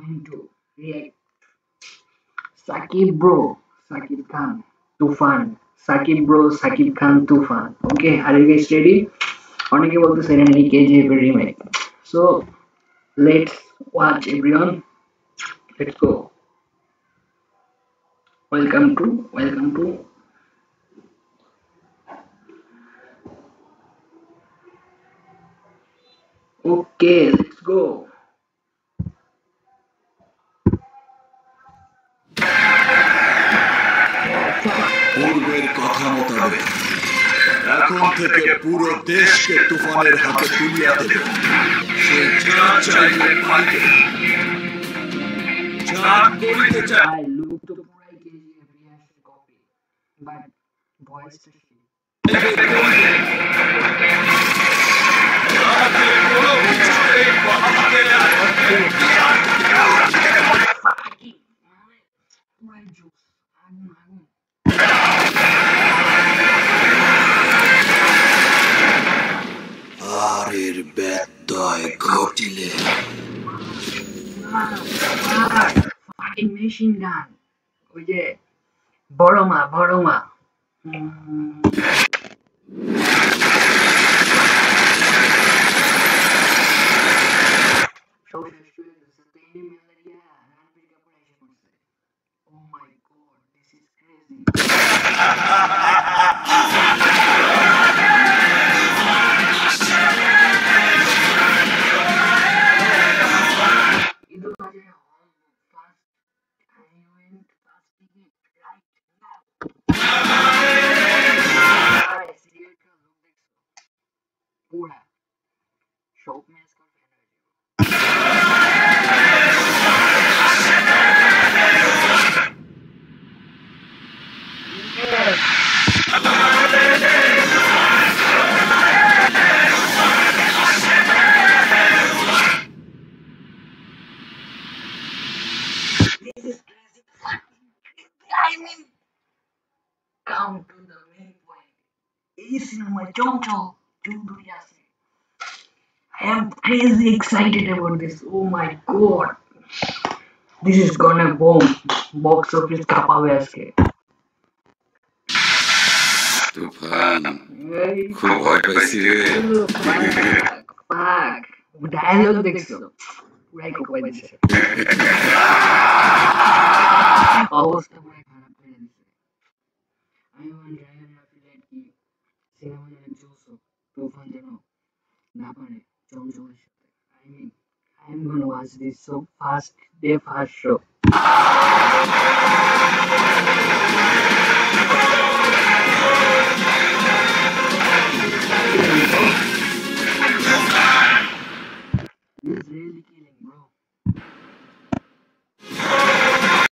going to react Sakib bro, Sakib Khan, Tufan. Sakib bro, Sakib Khan, Tufan. Okay, are you guys ready? অনেকে বলতেছেন নাকি কেজিএফ এর remake so let's watch everyone let's go welcome to okay let's go পূর্বের কথা মোতাবেক এখন থেকে পুরো দেশকে তুফানের হাতে তুলিয়া দেবে সে যা চাইলে পাইবে যা করিতে চায় I look to পুরাই কেজিএফ রিহার্সাল কপি বাট ভয়েসটা সেই পুরাই জোস আগুন আগুন আর এর ব্যত্যয় ঘটিলে fucking machine gun ওই যে বড় মা সব শেষ করে দিচ্ছে তেইনি ম্যালেরিয়া রণবীর কাপুর এসে পড়ছে oh my god this is crazy idol baje hall fast I went fast ticket right now serial ka look দেখছো পুরা সব ম্যাচ কর ফ্যান হয়ে যাবে this is crazy I mean come to the main point এই cinema Chanchal Chowdhury আছে I am crazy excited about this. Oh my god. This is gonna bomb. Box office কাঁপাবে আজকে। তুফান খুব ভয় পাইছি রে Fuck. Dialogue দেখছো? পুরাই কোপাই দিছে। অবস্থা পুরাই খারাপ করে দিছে। আমি ওয়ান ড্রাইভার অ্যাফিলিয়েট কি সিনেমা যেন চলছো তুফান যেন না পারে চঞ্চলের সাথে I mean I'm gonna watch this so fast day fast show